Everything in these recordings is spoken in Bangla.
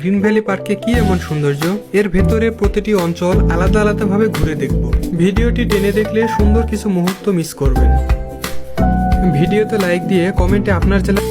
গ্রিন ভ্যালি পার্কে কি এমন সৌন্দর্য, এর ভেতরে প্রতিটি অঞ্চল আলাদা আলাদাভাবে ঘুরে দেখব। ভিডিওটি টেনে দেখলে সুন্দর কিছু মুহূর্ত মিস করবেন। ভিডিওতে লাইক দিয়ে কমেন্টে আপনার জেলা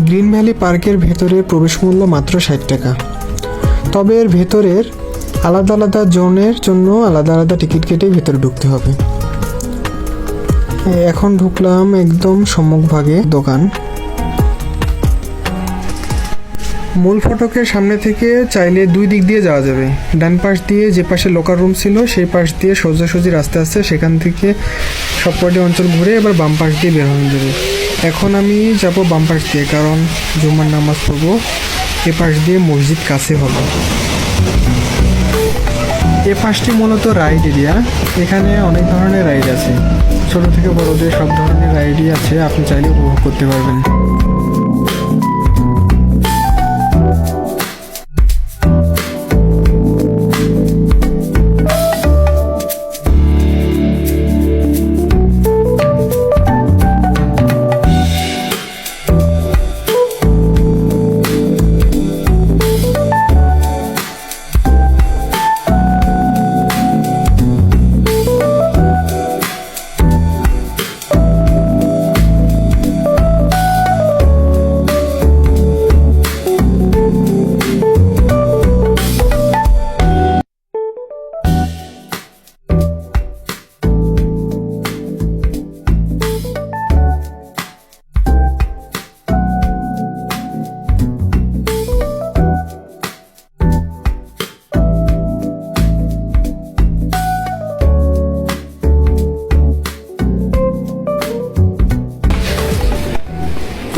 গ্রিন ভ্যালি পার্কের ভেতরে প্রবেশ মূল্য মাত্র 60 টাকা। তবে এর ভেতরের আলাদা আলাদা জোনের জন্য আলাদা আলাদা টিকিট কেটে ভেতরে ঢুকতে হবে। এখন ঢুকলাম একদম সম্মুখভাগে দোকান। মূল ফটকের সামনে থেকে চাইলে দুই দিক দিয়ে যাওয়া যাবে। ডান পাশ দিয়ে যে পাশে লোকাল রুম ছিল সেই পাশ দিয়ে সোজাসুজি রাস্তা আছে, সেখান থেকে সবকটি অঞ্চল ঘুরে এবার বাম পাশ দিয়ে বের হয়ে যাবে। এখন আমি যাব বাম পাশ দিয়ে, কারণ জুমার নামাজ পড়বো। এ পাশ দিয়ে মসজিদ কাছে হবে। এ পাশটি মূলত রাইড এরিয়া। এখানে অনেক ধরনের রাইড আছে, ছোট থেকে বড়দের সব ধরনের রাইডই আছে, আপনি চাইলে উপভোগ করতে পারবেন।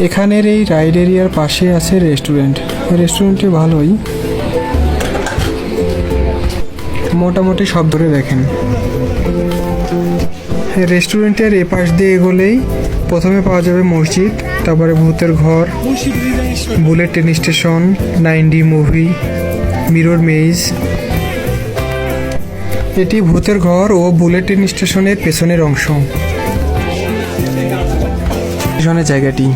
এখানের এই রাইড এরিয়ার পাশে আছে রেস্টুরেন্ট। রেস্টুরেন্টটি ভালোই, মোটামুটি সব ধরে দেখেন। রেস্টুরেন্টের এ পাশ দিয়ে এগোলেই প্রথমে পাওয়া যাবে মসজিদ, তারপরে ভূতের ঘর, bullet train station, 9D movie, mirror maids. এটি ভূতের ঘর ও বুলেট ট্রেন স্টেশনের পেছনের অংশ। স্টেশনের জায়গাটি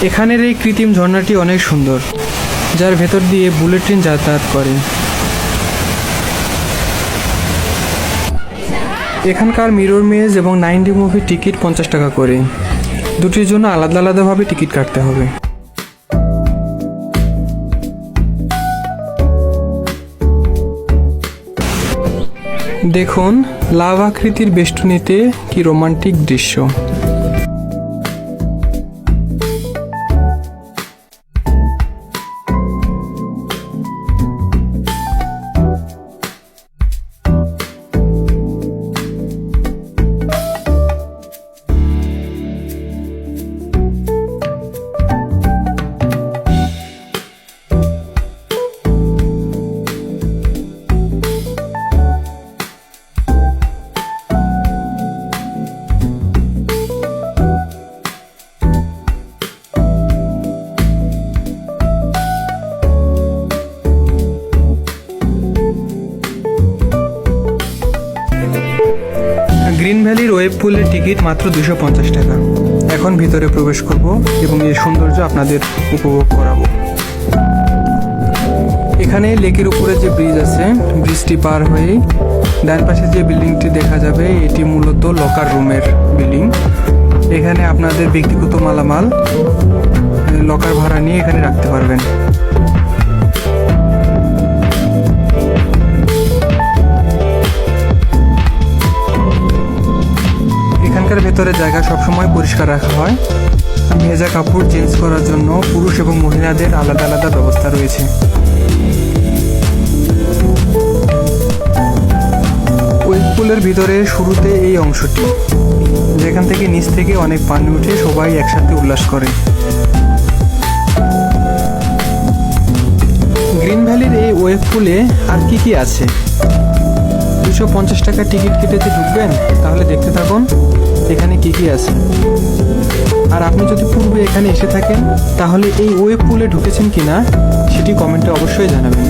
এখানের এই কৃত্রিম ঝর্ণাটি অনেক সুন্দর, যার ভেতর দিয়ে বুলেট ট্রেন যাতায়াত করে। এখানকার মিরর মেজ এবং 9D মুভির টিকিট 50 টাকা করে। দুটির জন্য আলাদা আলাদাভাবে টিকিট কাটতে হবে। দেখুন লাভ আকৃতির বেষ্টনীতে কি রোমান্টিক দৃশ্য। গ্রিন ভ্যালির ওয়েব পুলের টিকিট মাত্র 250 টাকা। এখন ভিতরে প্রবেশ করব এবং এর সৌন্দর্য আপনাদের উপভোগ করাবো। এখানে লেকের উপরে যে ব্রিজ আছে, ব্রিজটি পার হয়ে ডান পাশে যে বিল্ডিংটি দেখা যাবে, এটি মূলত লকার রুমের বিল্ডিং। এখানে আপনাদের ব্যক্তিগত মালামাল লকার ভাড়া নিয়ে এখানে রাখতে পারবেন। এখানকার ভেতরে জায়গা সবসময় পরিষ্কার রাখা হয়। ভেজা কাপড় চেঞ্জ করার জন্য পুরুষ এবং মহিলাদের আলাদা আলাদা ব্যবস্থা রয়েছে। ওয়েব পুলের ভিতরে শুরুতে এই অংশটি, যেখান থেকে নিচ থেকে অনেক পানি উঠে সবাই একসাথে উল্লাস করে। গ্রিন ভ্যালির এই ওয়েব পুলে আর কি কি আছে? 250 টাকা টিকিট কেটে যে ঢুকবেন, তাহলে দেখতে থাকুন এখানে কি কি আছে। আর আপনি যদি পূর্বে এখানে এসে থাকেন, তাহলে এই ওয়েব পুলে ঢুকেছেন কিনা সেটি কমেন্টে অবশ্যই জানাবেন।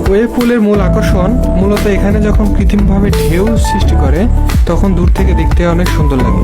ওয়েব পুলের মূল আকর্ষণ মূলত এখানে যখন কৃত্রিমভাবে ঢেউ সৃষ্টি করে, তখন দূর থেকে দেখতে অনেক সুন্দর লাগে।